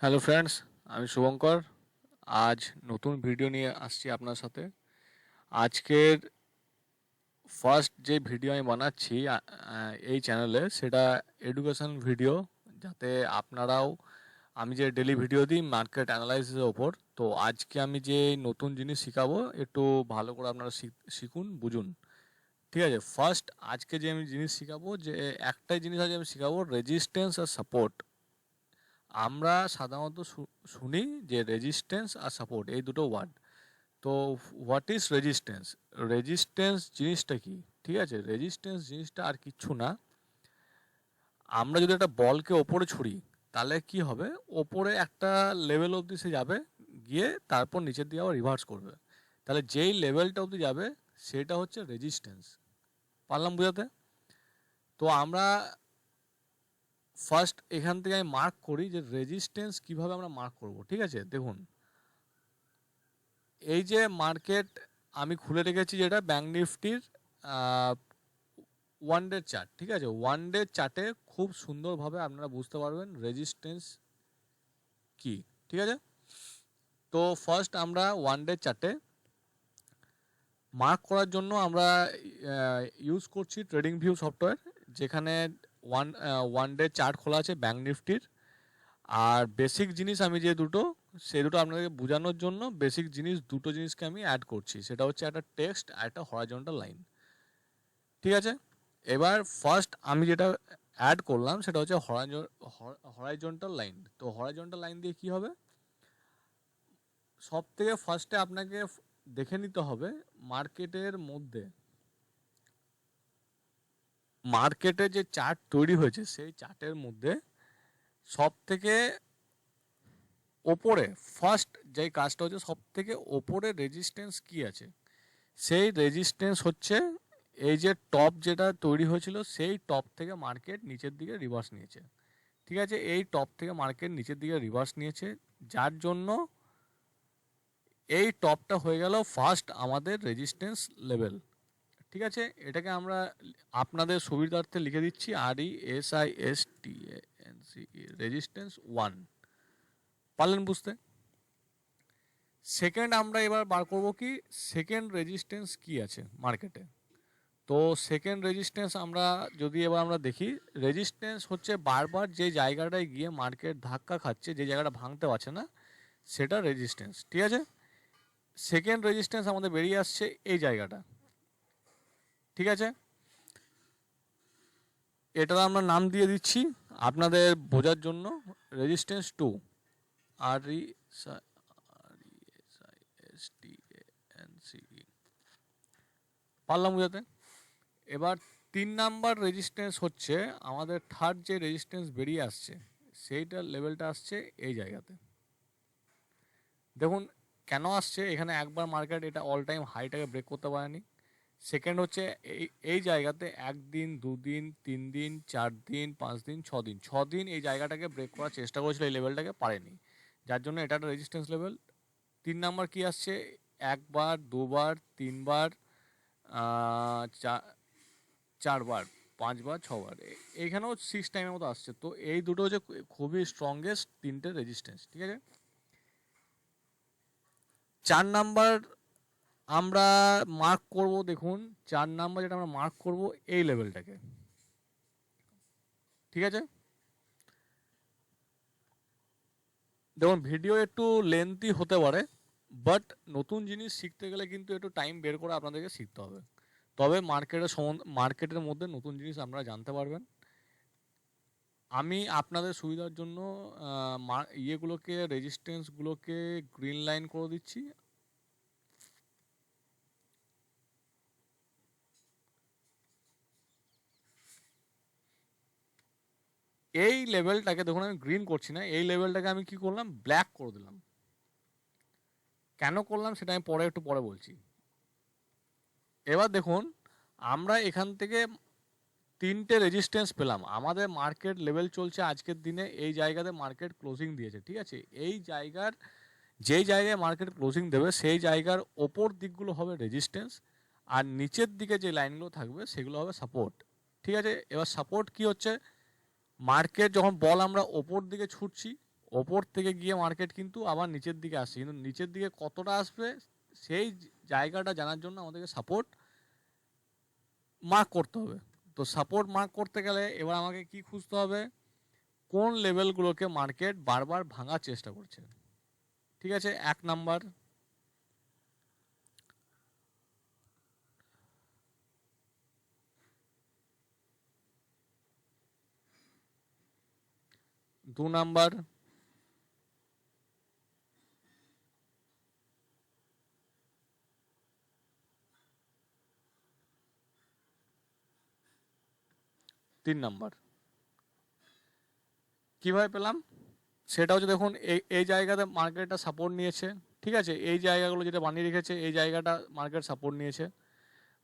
Hello friends, আমি শুভঙ্কর। আজ নতুন ভিডিও নিয়ে আসছি আপনার সাথে। আজকের ফার্স্ট যে ভিডিও আমি বানাচ্ছি এই চ্যানেলে, সেটা এডুকেশন ভিডিও, যাতে আপনারাও, আমি যে ডেলি ভিডিও দিই মার্কেট অ্যানালাইসিসের ওপর, তো আজকে আমি যে নতুন জিনিস শেখাবো একটু ভালো করে আপনারা শিখুন, বুঝুন। ঠিক আছে, ফার্স্ট আজকে যে আমি জিনিস শেখাবো, যে একটাই জিনিস আজ আমি শেখাবো, রেজিস্ট্যান্স আর সাপোর্ট। আমরা সাধারণত শুনি যে রেজিস্ট্যান্স আর সাপোর্ট, এই দুটো ওয়ার্ড। তো হোয়াট ইজ রেজিস্ট্যান্স? রেজিস্ট্যান্স জিনিসটা কি? ঠিক আছে, রেজিস্ট্যান্স জিনিসটা আর কিচ্ছু না। আমরা যদি একটা বলকে ওপরে ছুড়ি, তাহলে কি হবে? ওপরে একটা লেভেল অবধি সে যাবে, গিয়ে তারপর নিচের দিকে আবার রিভার্স করবে। তাহলে যেই লেভেলটা অবধি যাবে সেটা হচ্ছে রেজিস্ট্যান্স। পারলাম বুঝাতে? তো আমরা ফার্স্ট এখান থেকে আমি মার্ক করি যে রেজিস্ট্যান্স কিভাবে আমরা মার্ক করব। ঠিক আছে, দেখুন, এই যে মার্কেট আমি খুলে রেখেছি, যেটা ব্যাঙ্ক নিফটির ওয়ান ডে চার্ট। ঠিক আছে, ওয়ান ডে চার্টে খুব সুন্দরভাবে আপনারা বুঝতে পারবেন রেজিস্ট্যান্স কি। ঠিক আছে, তো ফার্স্ট আমরা ওয়ান ডে চার্টে মার্ক করার জন্য আমরা ইউজ করছি ট্রেডিং ভিউ সফটওয়্যার, যেখানে ওয়ান ডে চার্ট খোলা আছে ব্যাঙ্ক নিফটির। আর বেসিক জিনিস আমি যে দুটো, সেই দুটো আপনাদেরকে বোঝানোর জন্য বেসিক জিনিস দুটো জিনিসকে আমি অ্যাড করছি, সেটা হচ্ছে একটা টেক্সট আর একটা হরাইজন্টাল লাইন। ঠিক আছে, এবার ফার্স্ট আমি যেটা অ্যাড করলাম সেটা হচ্ছে হরাইজন্টাল লাইন। তো হরাইজন্টাল লাইন দিয়ে কি হবে? সব থেকে ফার্স্টে আপনাকে দেখে নিতে হবে মার্কেটের মধ্যে, মার্কেটে যে চার্ট তৈরি হয়েছে সেই চার্টের মধ্যে সব থেকে ওপরে ফার্স্ট যে কাজটা হচ্ছে, সব থেকে ওপরে রেজিস্ট্যান্স কি আছে? সেই রেজিস্ট্যান্স হচ্ছে এই যে টপ যেটা তৈরি হয়েছিল, সেই টপ থেকে মার্কেট নিচের দিকে রিভার্স নিয়েছে। ঠিক আছে, এই টপ থেকে মার্কেট নিচের দিকে রিভার্স নিয়েছে, যার জন্য এই টপটা হয়ে গেল ফার্স্ট আমাদের রেজিস্ট্যান্স লেভেল। ঠিক আছে, এটাকে আমরা আপনাদের সুবিধার্থে লিখে দিচ্ছি RESISTANCE, রেজিস্ট্যান্স 1। পারলেন বুঝতে? সেকেন্ড আমরা এবার বার করব কি, সেকেন্ড রেজিস্ট্যান্স কি আছে মার্কেটে। তো সেকেন্ড রেজিস্ট্যান্স আমরা যদি এবার আমরা দেখি, রেজিস্ট্যান্স হচ্ছে বারবার যে জায়গাটায় গিয়ে মার্কেট ধাক্কা খাচ্ছে, যে জায়গাটা ভাঙতে পারছে না, সেটা রেজিস্ট্যান্স। ঠিক আছে, সেকেন্ড রেজিস্ট্যান্স আমাদের বেরিয়ে আসছে এই জায়গাটা। ঠিক আছে, এটার আমরা নাম দিয়ে দিচ্ছি আপনাদের বোঝার জন্য, রেজিস্ট্যান্স 2। RESISTANCE, পারলাম বুঝাতে? এবার 3 নাম্বার রেজিস্ট্যান্স হচ্ছে আমাদের থার্ড যে রেজিস্ট্যান্স বেরিয়ে আসছে, সেইটার লেভেলটা আসছে এই জায়গাতে। দেখুন কেন আসছে, এখানে একবার মার্কেট এটা অল টাইম হাইটাকে ব্রেক করতে পারেনি। সেকেন্ড হচ্ছে এই জায়গাতে 1 দিন, 2 দিন, 3 দিন, 4 দিন, 5 দিন, 6 দিন, 6 দিন এই জায়গাটাকে ব্রেক করার চেষ্টা করেছিল, এই লেভেলটাকে পারেনি, যার জন্য এটা একটা রেজিস্ট্যান্স লেভেল। 3 নাম্বার কি আসছে, একবার, দুবার, তিনবার, চারবার, 5বার, 6বার, এইখানেও 6 টাইমের মতো আসছে। তো এই দুটো হচ্ছে খুবই স্ট্রংগেস্ট তিনটে রেজিস্ট্যান্স। ঠিক আছে, 4 নাম্বার আমরা মার্ক করব। দেখুন 4 নাম্বার যেটা আমরা মার্ক করব, এই লেভেলটাকে। ঠিক আছে, দেখুন ভিডিও একটু লেন্থি হতে পারে, বাট নতুন জিনিস শিখতে গেলে কিন্তু একটু টাইম বের করে আপনাদেরকে শিখতে হবে, তবে মার্কেটের মধ্যে নতুন জিনিস আপনারা জানতে পারবেন। আমি আপনাদের সুবিধার জন্য ইয়েগুলোকে, রেজিস্ট্যান্সগুলোকে গ্রিন লাইন করে দিচ্ছি। এই লেভেলটাকে দেখুন আমি গ্রিন করছি না, এই লেভেলটাকে আমি কি করলাম, ব্ল্যাক করে দিলাম। কেন করলাম সেটা আমি একটু পরে বলছি। এবার দেখুন আমরা এখান থেকে 3টে রেজিস্ট্যান্স পেলাম। আমাদের মার্কেট লেভেল চলছে আজকের দিনে এই জায়গাতে মার্কেট ক্লোজিং দিয়েছে। ঠিক আছে, এই জায়গার, যেই জায়গায় মার্কেট ক্লোজিং দেবে সেই জায়গার ওপর দিকগুলো হবে রেজিস্ট্যান্স, আর নিচের দিকে যে লাইনগুলো থাকবে সেগুলো হবে সাপোর্ট। ঠিক আছে, এবার সাপোর্ট কি হচ্ছে, মার্কেট যখন বল আমরা ওপর দিকে ছুটছি, ওপর থেকে গিয়ে মার্কেট কিন্তু আবার নিচের দিকে আসছে, কিন্তু নিচের দিকে কতটা আসবে সেই জায়গাটা জানার জন্য আমাদেরকে সাপোর্ট মার্ক করতে হবে। তো সাপোর্ট মার্ক করতে গেলে এবার আমাকে কি খুঁজতে হবে, কোন লেভেলগুলোকে মার্কেট বারবার ভাঙার চেষ্টা করছে। ঠিক আছে, 1 নাম্বার। 2 নাম্বার। 3 নাম্বার। কীভাবে পেলাম সেটা হচ্ছে, দেখুন এই জায়গাতে মার্কেটটা সাপোর্ট নিয়েছে। ঠিক আছে, এই জায়গাগুলো যেটা বানিয়ে রেখেছে এই জায়গাটা মার্কেট সাপোর্ট নিয়েছে।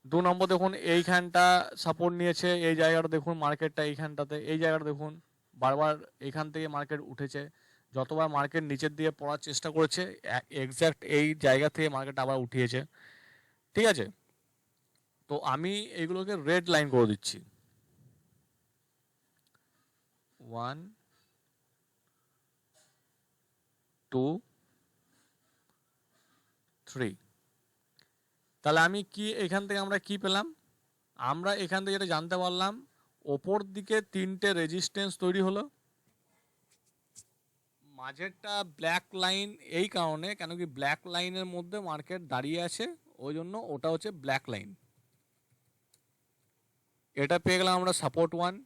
2 নম্বর দেখুন এইখানটা সাপোর্ট নিয়েছে, এই জায়গাটা দেখুন মার্কেটটা এইখানটাতে, এই জায়গাটা দেখুন বারবার এইখান থেকে মার্কেট উঠেছে। যতবার মার্কেট নিচের দিকে পড়ার চেষ্টা করেছে এক্স্যাক্ট এই জায়গা থেকে মার্কেট আবার উঠিয়েছে। ঠিক আছে, তো আমি এইগুলোকে রেড লাইন করে দিচ্ছি। 1 2 3। তাহলে আমি কি এখান থেকে আমরা কি পেলাম, আমরা এখান থেকে যেটা জানতে পারলাম, ওপর দিকে 3টে রেজিস্ট্যান্স তৈরি হলো। মাঝেরটা ব্ল্যাক লাইন এই কারণে, কেন কি ব্ল্যাক লাইনের মধ্যে মার্কেট দাঁড়িয়ে আছে, ওই জন্য ওটা হচ্ছে ব্ল্যাক লাইন। এটা পেয়ে গেলাম আমরা সাপোর্ট 1।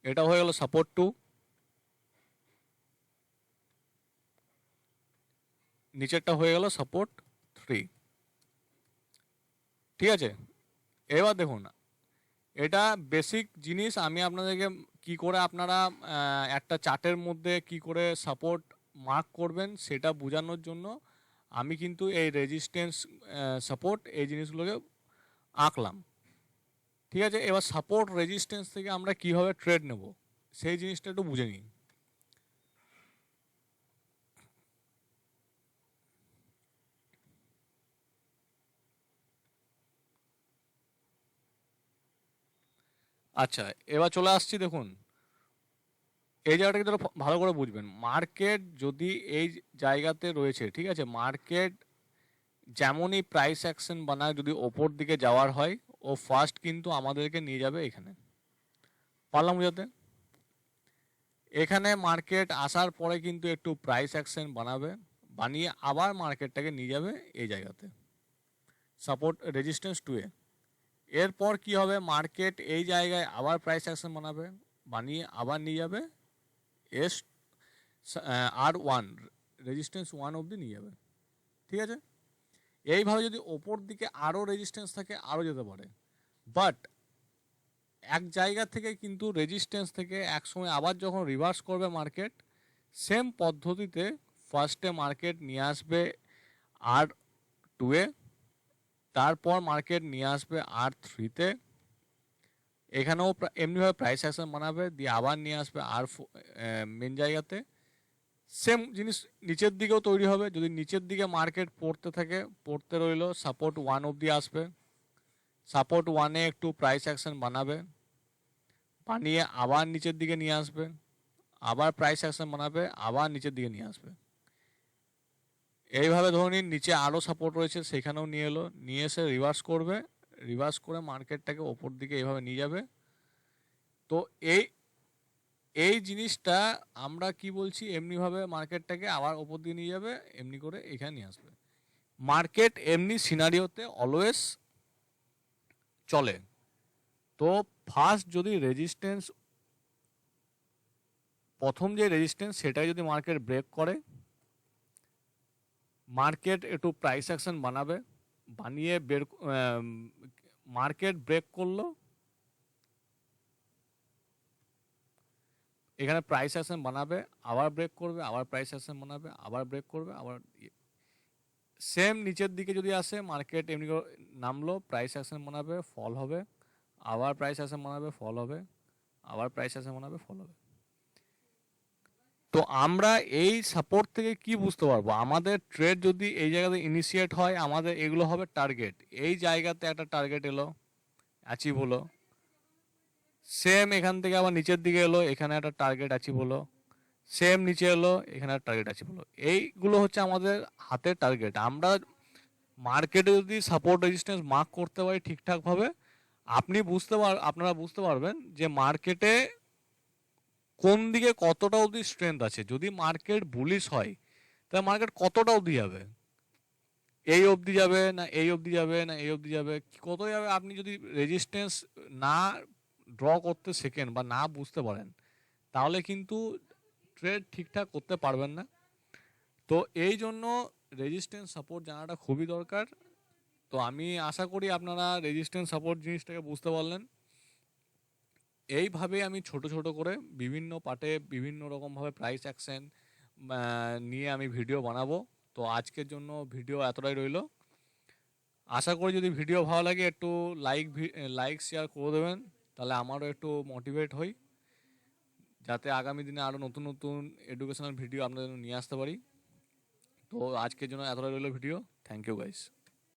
এটা হয়ে গেল সাপোর্ট 2। নিচেরটা হয়ে গেল সাপোর্ট 3। ঠিক আছে, এবার দেখুন এটা বেসিক জিনিস, আমি আপনাদেরকে কি করে আপনারা একটা চার্টের মধ্যে কি করে সাপোর্ট মার্ক করবেন সেটা বোঝানোর জন্য আমি কিন্তু এই রেজিস্ট্যান্স সাপোর্ট এই জিনিসগুলোকে আঁকলাম। ঠিক আছে, এবার সাপোর্ট রেজিস্ট্যান্স থেকে আমরা কিভাবে ট্রেড নেব সেই জিনিসটা একটু বুঝে নিই। আচ্ছা, এবার চলে আসছি, দেখুন এই জায়গাটাকে ধরো ভালো করে বুঝবেন। মার্কেট যদি এই জায়গাতে রয়েছে, ঠিক আছে, মার্কেট যেমনই প্রাইস অ্যাকশন বানায়, যদি ওপর দিকে যাওয়ার হয় ও ফার্স্ট কিন্তু আমাদেরকে নিয়ে যাবে এখানে। পারলাম বুঝাতে? এখানে মার্কেট আসার পরে কিন্তু একটু প্রাইস অ্যাকশন বানাবে, বানিয়ে আবার মার্কেটটাকে নিয়ে যাবে এই জায়গাতে সাপোর্ট রেজিস্ট্যান্স 2 এ। এরপর কি হবে, মার্কেট এই জায়গায় আবার প্রাইস অ্যাকশন বানাবে, বানিয়ে আবার নিয়ে যাবে এস R1 রেজিস্ট্যান্স 1 অবধি নিয়ে যাবে। ঠিক আছে, এইভাবে যদি ওপর দিকে আরও রেজিস্ট্যান্স থাকে আরও যেতে পারে, বাট এক জায়গা থেকে কিন্তু রেজিস্ট্যান্স থেকে একসময় আবার যখন রিভার্স করবে মার্কেট, সেম পদ্ধতিতে ফার্স্টে মার্কেট নিয়ে আসবে R2 এ, তারপর মার্কেট নিয়ে আসবে R3-তে, এখানেও এমনিভাবে প্রাইস অ্যাকশন বানাবে, দিয়ে আবার নিয়ে আসবে R4 মেন জায়গাতে। সেম জিনিস নিচের দিকেও তৈরি হবে, যদি নিচের দিকে মার্কেট পড়তে থাকে, পড়তে রইল, সাপোর্ট 1 অবধি আসবে, সাপোর্ট 1-এ একটু প্রাইস অ্যাকশন বানাবে, বানিয়ে আবার নিচের দিকে নিয়ে আসবে, আবার প্রাইস অ্যাকশন বানাবে, আবার নিচের দিকে নিয়ে আসবে। এইভাবে ধরে নিন নিচে আরও সাপোর্ট রয়েছে সেখানেও নিয়ে এলো, নিয়ে এসে রিভার্স করবে, রিভার্স করে মার্কেটটাকে ওপর দিকে এইভাবে নিয়ে যাবে। তো এই জিনিসটা আমরা কি বলছি, এমনিভাবে মার্কেটটাকে আবার ওপর দিকে নিয়ে যাবে, এমনি করে এখানে নিয়ে আসবে। মার্কেট এমনি সিনারিওতে অলওয়েজ চলে। তো ফার্স্ট যদি রেজিস্ট্যান্স, প্রথম যে রেজিস্ট্যান্স সেটাই যদি মার্কেট ব্রেক করে, মার্কেট একটু প্রাইস অ্যাকশন বানাবে, বানিয়ে মার্কেট ব্রেক করলো, এখানে প্রাইস অ্যাকশন বানাবে, আবার ব্রেক করবে, আবার প্রাইস অ্যাকশন বানাবে, আবার ব্রেক করবে, আবার সেম নিচের দিকে যদি আসে মার্কেট এমনি নামলো, প্রাইস অ্যাকশন বানাবে, ফল হবে, আবার প্রাইস অ্যাকশন বানাবে, ফল হবে, আবার প্রাইস অ্যাকশন বানাবে, ফল হবে। তো আমরা এই সাপোর্ট থেকে কি বুঝতে পারবো, আমাদের ট্রেড যদি এই জায়গাতে ইনিশিয়েট হয়, আমাদের এগুলো হবে টার্গেট। এই জায়গাতে একটা টার্গেট এলো, অ্যাচিভ হলো, সেম এখান থেকে আবার নিচের দিকে এলো, এখানে একটা টার্গেট অ্যাচিভ হলো, সেম নিচে এলো, এখানে একটা টার্গেট অ্যাচিভ হলো। এইগুলো হচ্ছে আমাদের হাতের টার্গেট। আমরা মার্কেটে যদি সাপোর্ট রেজিস্ট্যান্স মার্ক করতে পারি ঠিকঠাকভাবে, আপনারা বুঝতে পারবেন যে মার্কেটে কোন দিকে কতটা অবধি স্ট্রেংথ আছে। যদি মার্কেট বুলিশ হয় তাহলে মার্কেট কতটা অবধি যাবে, এই অবধি যাবে না এই অবধি যাবে না এই অবধি যাবে, কত যাবে, আপনি যদি রেজিস্ট্যান্স না ড্র করতে শেখেন বা না বুঝতে পারেন তাহলে কিন্তু ট্রেড ঠিকঠাক করতে পারবেন না। তো এই জন্য রেজিস্ট্যান্স সাপোর্ট জানাটা খুবই দরকার। তো আমি আশা করি আপনারা রেজিস্ট্যান্স সাপোর্ট জিনিসটাকে বুঝতে পারলেন। এইভাবে আমি ছোট ছোট করে বিভিন্ন পার্টে বিভিন্ন রকমভাবে প্রাইস অ্যাকশন নিয়ে আমি ভিডিও বানাবো। তো আজকের জন্য ভিডিও এতটাই রইল। আশা করি যদি ভিডিও ভালো লাগে একটু লাইক শেয়ার করে দেবেন, তাহলে আমারও একটু মোটিভেট হই, যাতে আগামী দিনে আরও নতুন নতুন এডুকেশনাল ভিডিও আপনাদের জন্য নিয়ে আসতে পারি। তো আজকের জন্য এতটাই রইল ভিডিও। Thank you guys.